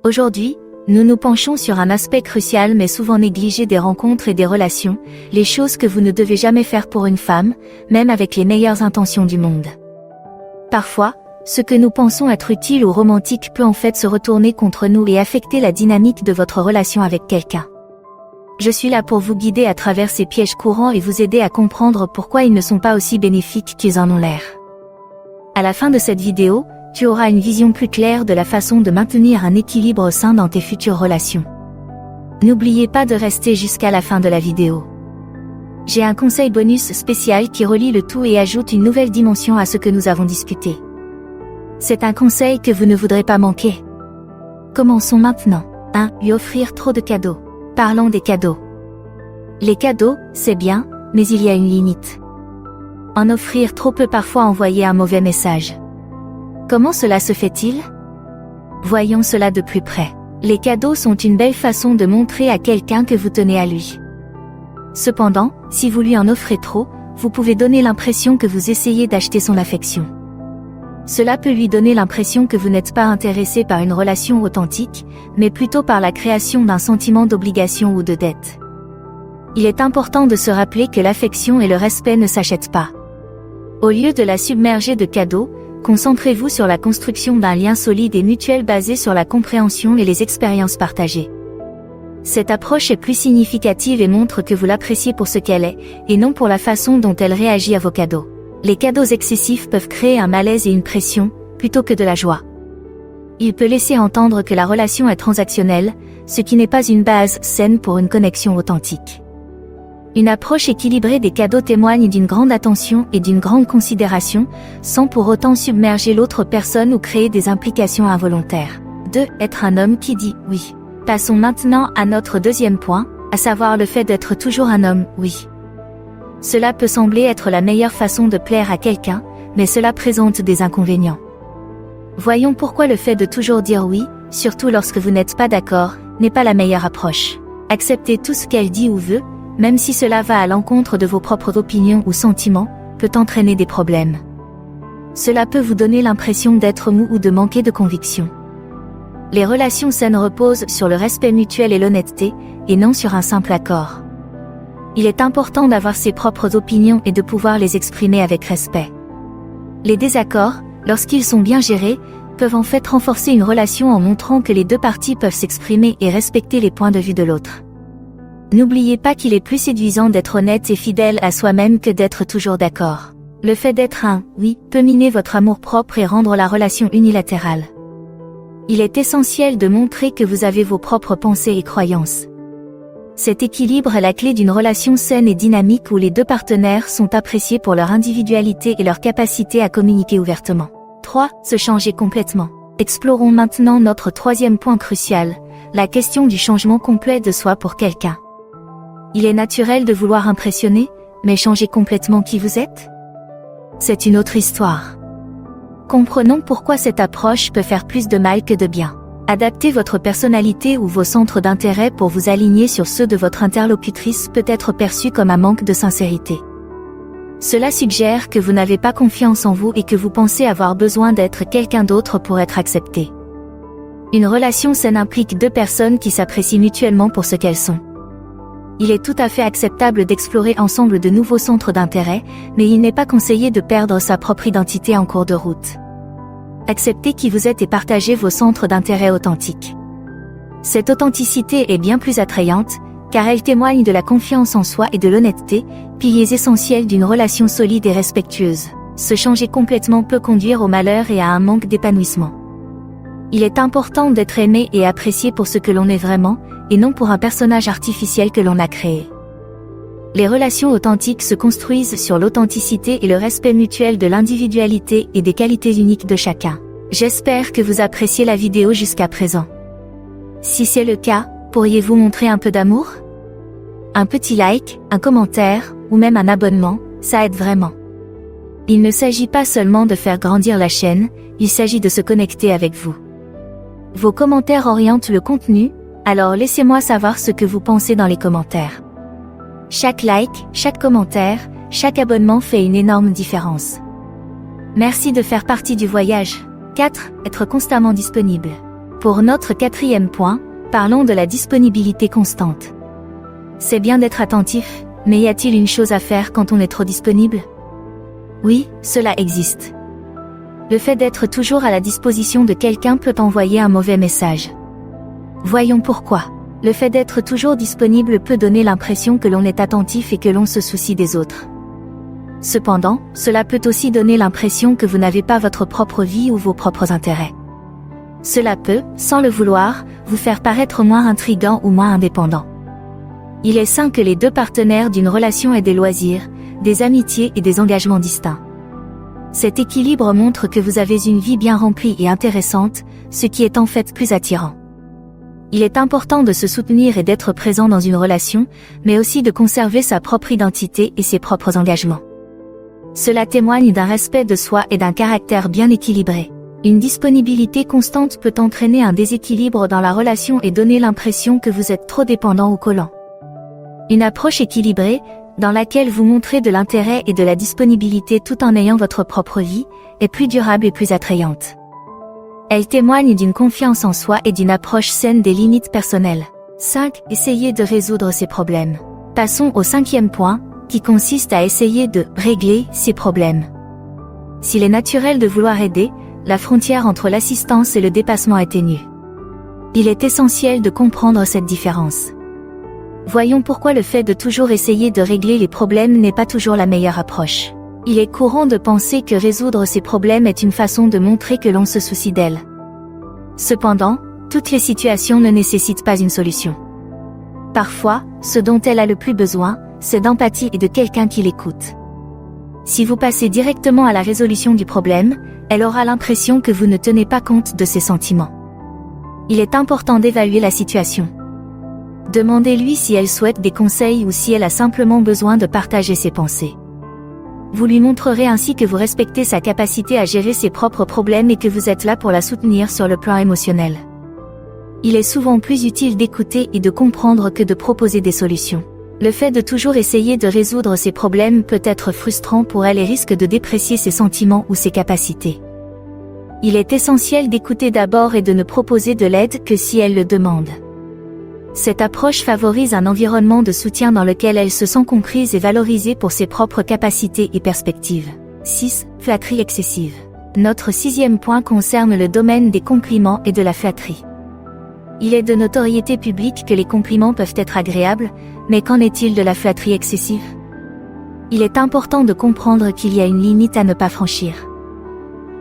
Aujourd'hui, nous nous penchons sur un aspect crucial mais souvent négligé des rencontres et des relations, les choses que vous ne devez jamais faire pour une femme, même avec les meilleures intentions du monde. Parfois, ce que nous pensons être utile ou romantique peut en fait se retourner contre nous et affecter la dynamique de votre relation avec quelqu'un. Je suis là pour vous guider à travers ces pièges courants et vous aider à comprendre pourquoi ils ne sont pas aussi bénéfiques qu'ils en ont l'air. À la fin de cette vidéo, tu auras une vision plus claire de la façon de maintenir un équilibre sain dans tes futures relations. N'oubliez pas de rester jusqu'à la fin de la vidéo. J'ai un conseil bonus spécial qui relie le tout et ajoute une nouvelle dimension à ce que nous avons discuté. C'est un conseil que vous ne voudrez pas manquer. Commençons maintenant. 1. Lui offrir trop de cadeaux. Parlons des cadeaux. Les cadeaux, c'est bien, mais il y a une limite. En offrir trop peut parfois envoyer un mauvais message. Comment cela se fait-il? Voyons cela de plus près. Les cadeaux sont une belle façon de montrer à quelqu'un que vous tenez à lui. Cependant, si vous lui en offrez trop, vous pouvez donner l'impression que vous essayez d'acheter son affection. Cela peut lui donner l'impression que vous n'êtes pas intéressé par une relation authentique, mais plutôt par la création d'un sentiment d'obligation ou de dette. Il est important de se rappeler que l'affection et le respect ne s'achètent pas. Au lieu de la submerger de cadeaux, concentrez-vous sur la construction d'un lien solide et mutuel basé sur la compréhension et les expériences partagées. Cette approche est plus significative et montre que vous l'appréciez pour ce qu'elle est, et non pour la façon dont elle réagit à vos cadeaux. Les cadeaux excessifs peuvent créer un malaise et une pression, plutôt que de la joie. Il peut laisser entendre que la relation est transactionnelle, ce qui n'est pas une base saine pour une connexion authentique. Une approche équilibrée des cadeaux témoigne d'une grande attention et d'une grande considération, sans pour autant submerger l'autre personne ou créer des implications involontaires. 2. Être un homme qui dit « oui ». Passons maintenant à notre deuxième point, à savoir le fait d'être toujours un homme « oui ». Cela peut sembler être la meilleure façon de plaire à quelqu'un, mais cela présente des inconvénients. Voyons pourquoi le fait de toujours dire « oui », surtout lorsque vous n'êtes pas d'accord, n'est pas la meilleure approche. Accepter tout ce qu'elle dit ou veut, même si cela va à l'encontre de vos propres opinions ou sentiments, peut entraîner des problèmes. Cela peut vous donner l'impression d'être mou ou de manquer de conviction. Les relations saines reposent sur le respect mutuel et l'honnêteté, et non sur un simple accord. Il est important d'avoir ses propres opinions et de pouvoir les exprimer avec respect. Les désaccords, lorsqu'ils sont bien gérés, peuvent en fait renforcer une relation en montrant que les deux parties peuvent s'exprimer et respecter les points de vue de l'autre. N'oubliez pas qu'il est plus séduisant d'être honnête et fidèle à soi-même que d'être toujours d'accord. Le fait d'être un « oui » peut miner votre amour-propre et rendre la relation unilatérale. Il est essentiel de montrer que vous avez vos propres pensées et croyances. Cet équilibre est la clé d'une relation saine et dynamique où les deux partenaires sont appréciés pour leur individualité et leur capacité à communiquer ouvertement. 3. Se changer complètement. Explorons maintenant notre troisième point crucial, la question du changement complet de soi pour quelqu'un. Il est naturel de vouloir impressionner, mais changer complètement qui vous êtes? C'est une autre histoire. Comprenons pourquoi cette approche peut faire plus de mal que de bien. Adapter votre personnalité ou vos centres d'intérêt pour vous aligner sur ceux de votre interlocutrice peut être perçu comme un manque de sincérité. Cela suggère que vous n'avez pas confiance en vous et que vous pensez avoir besoin d'être quelqu'un d'autre pour être accepté. Une relation saine implique deux personnes qui s'apprécient mutuellement pour ce qu'elles sont. Il est tout à fait acceptable d'explorer ensemble de nouveaux centres d'intérêt, mais il n'est pas conseillé de perdre sa propre identité en cours de route. Acceptez qui vous êtes et partagez vos centres d'intérêt authentiques. Cette authenticité est bien plus attrayante, car elle témoigne de la confiance en soi et de l'honnêteté, piliers essentiels d'une relation solide et respectueuse. Se changer complètement peut conduire au malheur et à un manque d'épanouissement. Il est important d'être aimé et apprécié pour ce que l'on est vraiment, et non pour un personnage artificiel que l'on a créé. Les relations authentiques se construisent sur l'authenticité et le respect mutuel de l'individualité et des qualités uniques de chacun. J'espère que vous appréciez la vidéo jusqu'à présent. Si c'est le cas, pourriez-vous montrer un peu d'amour? Un petit like, un commentaire, ou même un abonnement, ça aide vraiment. Il ne s'agit pas seulement de faire grandir la chaîne, il s'agit de se connecter avec vous. Vos commentaires orientent le contenu, alors laissez-moi savoir ce que vous pensez dans les commentaires. Chaque like, chaque commentaire, chaque abonnement fait une énorme différence. Merci de faire partie du voyage. 4. Être constamment disponible. Pour notre 4e point, parlons de la disponibilité constante. C'est bien d'être attentif, mais y a-t-il une chose à faire quand on est trop disponible? Oui, cela existe. Le fait d'être toujours à la disposition de quelqu'un peut envoyer un mauvais message. Voyons pourquoi. Le fait d'être toujours disponible peut donner l'impression que l'on est attentif et que l'on se soucie des autres. Cependant, cela peut aussi donner l'impression que vous n'avez pas votre propre vie ou vos propres intérêts. Cela peut, sans le vouloir, vous faire paraître moins intriguant ou moins indépendant. Il est sain que les deux partenaires d'une relation aient des loisirs, des amitiés et des engagements distincts. Cet équilibre montre que vous avez une vie bien remplie et intéressante, ce qui est en fait plus attirant. Il est important de se soutenir et d'être présent dans une relation, mais aussi de conserver sa propre identité et ses propres engagements. Cela témoigne d'un respect de soi et d'un caractère bien équilibré. Une disponibilité constante peut entraîner un déséquilibre dans la relation et donner l'impression que vous êtes trop dépendant ou collant. Une approche équilibrée, dans laquelle vous montrez de l'intérêt et de la disponibilité tout en ayant votre propre vie, est plus durable et plus attrayante. Elle témoigne d'une confiance en soi et d'une approche saine des limites personnelles. 5. Essayez de résoudre ces problèmes. Passons au 5e point, qui consiste à essayer de régler ces problèmes. S'il est naturel de vouloir aider, la frontière entre l'assistance et le dépassement est ténue. Il est essentiel de comprendre cette différence. Voyons pourquoi le fait de toujours essayer de régler les problèmes n'est pas toujours la meilleure approche. Il est courant de penser que résoudre ces problèmes est une façon de montrer que l'on se soucie d'elle. Cependant, toutes les situations ne nécessitent pas une solution. Parfois, ce dont elle a le plus besoin, c'est d'empathie et de quelqu'un qui l'écoute. Si vous passez directement à la résolution du problème, elle aura l'impression que vous ne tenez pas compte de ses sentiments. Il est important d'évaluer la situation. Demandez-lui si elle souhaite des conseils ou si elle a simplement besoin de partager ses pensées. Vous lui montrerez ainsi que vous respectez sa capacité à gérer ses propres problèmes et que vous êtes là pour la soutenir sur le plan émotionnel. Il est souvent plus utile d'écouter et de comprendre que de proposer des solutions. Le fait de toujours essayer de résoudre ses problèmes peut être frustrant pour elle et risque de déprécier ses sentiments ou ses capacités. Il est essentiel d'écouter d'abord et de ne proposer de l'aide que si elle le demande. Cette approche favorise un environnement de soutien dans lequel elle se sent comprise et valorisée pour ses propres capacités et perspectives. 6. Flatterie excessive. Notre 6e point concerne le domaine des compliments et de la flatterie. Il est de notoriété publique que les compliments peuvent être agréables, mais qu'en est-il de la flatterie excessive? Il est important de comprendre qu'il y a une limite à ne pas franchir.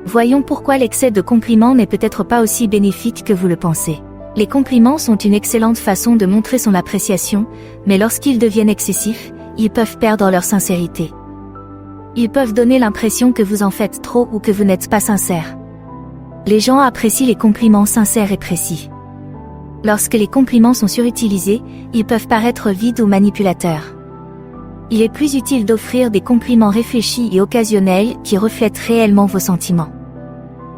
Voyons pourquoi l'excès de compliments n'est peut-être pas aussi bénéfique que vous le pensez. Les compliments sont une excellente façon de montrer son appréciation, mais lorsqu'ils deviennent excessifs, ils peuvent perdre leur sincérité. Ils peuvent donner l'impression que vous en faites trop ou que vous n'êtes pas sincère. Les gens apprécient les compliments sincères et précis. Lorsque les compliments sont surutilisés, ils peuvent paraître vides ou manipulateurs. Il est plus utile d'offrir des compliments réfléchis et occasionnels qui reflètent réellement vos sentiments.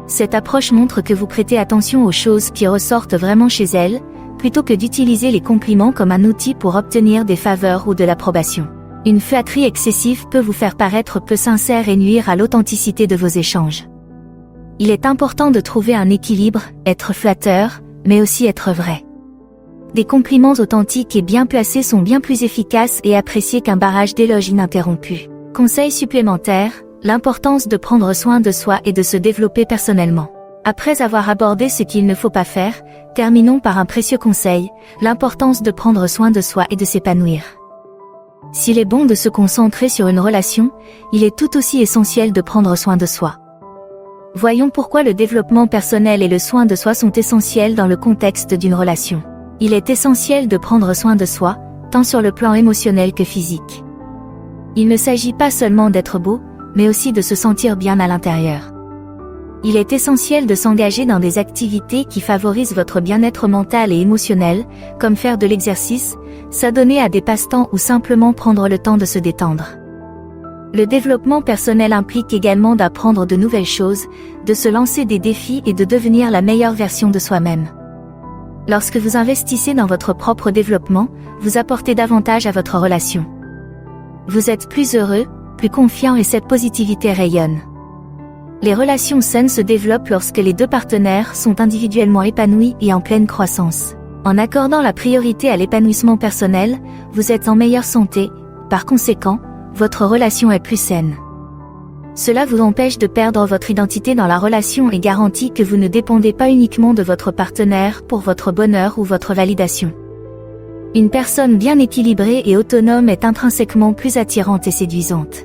Cette approche montre que vous prêtez attention aux choses qui ressortent vraiment chez elle, plutôt que d'utiliser les compliments comme un outil pour obtenir des faveurs ou de l'approbation. Une flatterie excessive peut vous faire paraître peu sincère et nuire à l'authenticité de vos échanges. Il est important de trouver un équilibre, être flatteur, mais aussi être vrai. Des compliments authentiques et bien placés sont bien plus efficaces et appréciés qu'un barrage d'éloges ininterrompus. Conseil supplémentaire, l'importance de prendre soin de soi et de se développer personnellement. Après avoir abordé ce qu'il ne faut pas faire, terminons par un précieux conseil, l'importance de prendre soin de soi et de s'épanouir. S'il est bon de se concentrer sur une relation, il est tout aussi essentiel de prendre soin de soi. Voyons pourquoi le développement personnel et le soin de soi sont essentiels dans le contexte d'une relation. Il est essentiel de prendre soin de soi, tant sur le plan émotionnel que physique. Il ne s'agit pas seulement d'être beau, mais aussi de se sentir bien à l'intérieur. Il est essentiel de s'engager dans des activités qui favorisent votre bien-être mental et émotionnel, comme faire de l'exercice, s'adonner à des passe-temps ou simplement prendre le temps de se détendre. Le développement personnel implique également d'apprendre de nouvelles choses, de se lancer des défis et de devenir la meilleure version de soi-même. Lorsque vous investissez dans votre propre développement, vous apportez davantage à votre relation. Vous êtes plus heureux, plus confiant et cette positivité rayonne. Les relations saines se développent lorsque les deux partenaires sont individuellement épanouis et en pleine croissance. En accordant la priorité à l'épanouissement personnel, vous êtes en meilleure santé, par conséquent, votre relation est plus saine. Cela vous empêche de perdre votre identité dans la relation et garantit que vous ne dépendez pas uniquement de votre partenaire pour votre bonheur ou votre validation. Une personne bien équilibrée et autonome est intrinsèquement plus attirante et séduisante.